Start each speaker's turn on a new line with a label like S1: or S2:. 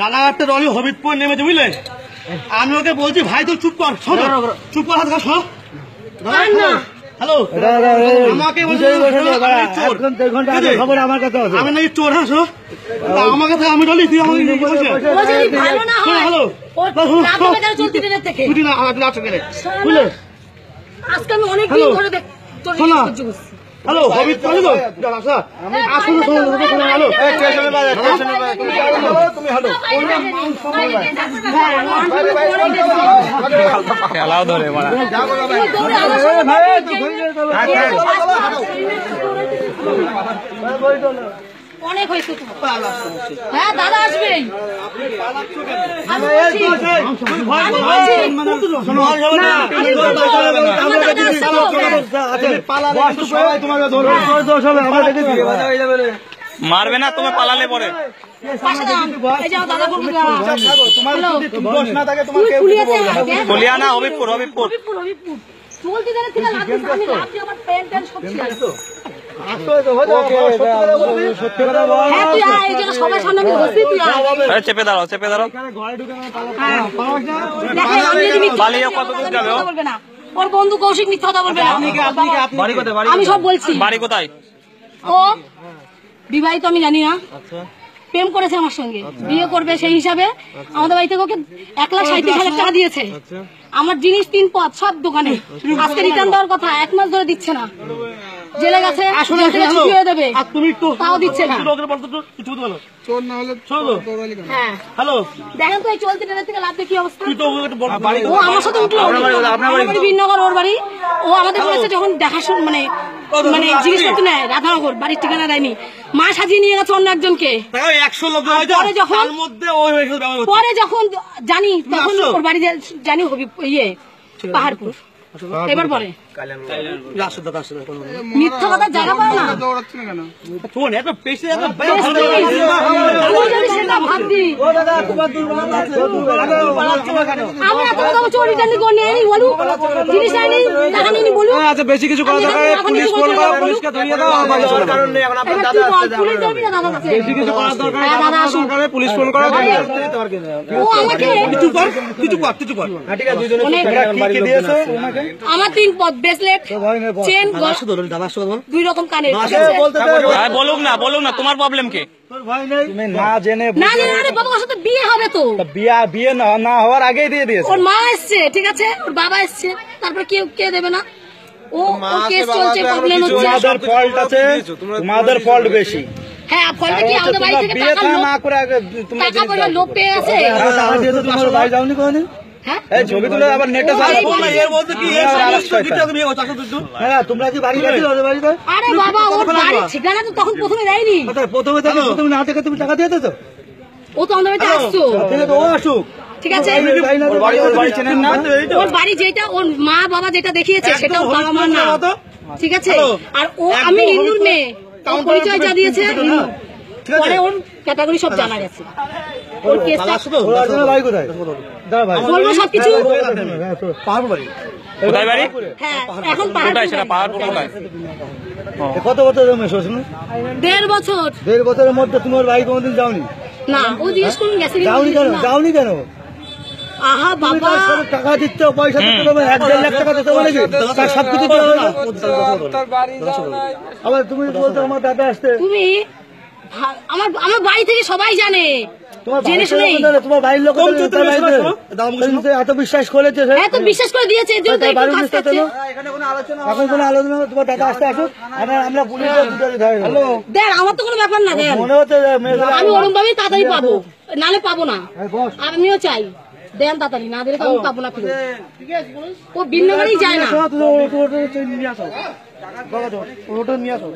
S1: রানাঘাটে রলি হবিবপুর নেমেছে বুঝলে। আমি ওকে বলছি ভাই তো চুপ কর, চুপ কর, হাত হ্যালো আমাকে আমি নাকি চোর, হ্যাঁ শোনো আমার কাছে আমি ডলি তুই আমাকে হ্যালো বুঝলে।
S2: আজকে আমি অনেক দিন ধরে
S1: হ্যালো হবিব হ্যালো তুমি
S3: খেলাও ধরে
S2: অনেক হয়েছে হ্যাঁ দাদা আসবেই
S3: মারবে না তোমার পালালে পরে হবিবপুর হবিবপুর চেপে দাঁড়াও চেপে দাঁড়াও পালিয়ে কত দূর যাবে
S2: ওর বন্ধু কৌশিক মিথ্যা কথা বলবে আমি সব বলছি।
S3: বাড়ি কোথায়?
S2: ও বিবাহিত আমি জানি না, প্রেম করেছে আমার সঙ্গে, বিয়ে করবে সেই হিসাবে আমাদের বাড়ি থেকে ওকে 1,37,000 টাকা দিয়েছে। আমার জিনিস 3 পথ সব দোকানে, আজকে রিটার্ন দেওয়ার কথা 1 মাস ধরে দিচ্ছে না, জেলে গেছে ছুটি হয়ে দেবে তাও দিচ্ছে না।
S1: হ্যালো
S2: দেখেন তো এই চলতি ট্রেনের থেকে লাভ কি অবস্থা। ও আমার সাথে উঠলো, আমার বাড়ি বিনগর, ওর বাড়ি। ও আমাদের বলেছে যখন দেখাশোনা মানে জিনিসপত্র নেয় রাধানগর, বাড়ির ঠিকানা দেয়নি, মা সাজিয়ে নিয়ে গেছে অন্য একজনকে। পরে যখন জানি তখন ওর বাড়ি জানি হবি ইয়ে পাহাড়পুর। এবার পরে মিথ্যা কথা জায়গা পায় না।
S1: বেশি কিছু করা দরকার, পুলিশ ফোন করো, পুলিশকে ধরিয়ে দাও। বেশি কিছু করার দরকার, পুলিশ ফোন করো।
S2: আমার 3 পদ ব্রেসলেট, চেন, 2 রকম কানের।
S3: বলুক না তোমার প্রবলেম কি?
S2: বিয়ে হবে তো,
S1: বিয়ে না হওয়ার আগেই দিয়ে দিয়েছে।
S2: ওর মা এসছে, ঠিক আছে, ওর বাবা এসছে, তারপরে কে দেবে না? ও কেস চলছে, প্রবলেম হচ্ছে।
S1: তোমাদের ফল্ট আছে, তোমাদের ফল্ট বেশি।
S2: হ্যাঁ ফলটা কি আমাদের বাড়ি থেকে টাকা
S1: না করে
S2: টাকা পয়সা লোভ পেয়ে আছে।
S1: তোমার ভাই যাওনি কোনদিন? হ্যাঁ ছবি তুলে আবার নেটে তোমরা কি বাড়ি গেছো?
S2: আরে বাবা ওর বাড়ি ঠিকানা তো তখন প্রথমে দেয়নি,
S1: প্রথমে তুমি না থেকে তুমি টাকা দিয়েছো তো।
S2: ও তো আমাদের বাড়িতে আসছো,
S1: ও আসুক,
S2: ঠিক আছে। ওর বাড়ি যেটা, ওর মা বাবা যেটা দেখিয়েছে সেটা ওর বাবা মা না, ঠিক আছে। আর ও আমি হিন্দুর মেয়ে, ওর পরিচয় যা দিয়েছে পরে ওর ক্যাটাগরি সব জানা গেছে। ওর কেসটা বলবো সবকিছু।
S3: কোথায় বাড়ি?
S2: হ্যাঁ এখন
S3: পাহাড়পুর কোথায়?
S1: কত বছর জমেছো?
S2: 1.5 বছর।
S1: 1.5 বছরের মধ্যে তোমার ভাই কোনদিন যাওনি?
S2: না ও জিজ্ঞেস করুন গেছে
S1: যাওনি কেন?
S2: আহা বাবা
S1: টাকা দিতে, পয়সা দিতে হবে, 1-1.5 লাখ টাকা দিতে হবে নাকি? তার সবকিছু আবার তুমি বলতো আমার দাদা আসতে।
S2: তুমি আমার বাড়ি থেকে সবাই জানে, জেনে শুনে
S1: তোমার বাড়ির লোক এত বিশ্বাস করেছে,
S2: এত বিশ্বাস করে দিয়েছে। এখন
S1: কোনো আলোচনা, তোমার দাদা আসতে আসুক, আমরা পুলিশ
S2: দেখ আমার তো কোনো ব্যাপার না। দেখ
S1: মনে হচ্ছে
S2: আমি ওরম ভাবেই তাড়াতাড়ি পাবো, নালে পাবো না। আমিও চাই দেন তাড়াতাড়ি, না দিলে তো আমি পাবো না ফিরে। ও বিন্নগরেই যায় না।
S1: নিয়ে আসো।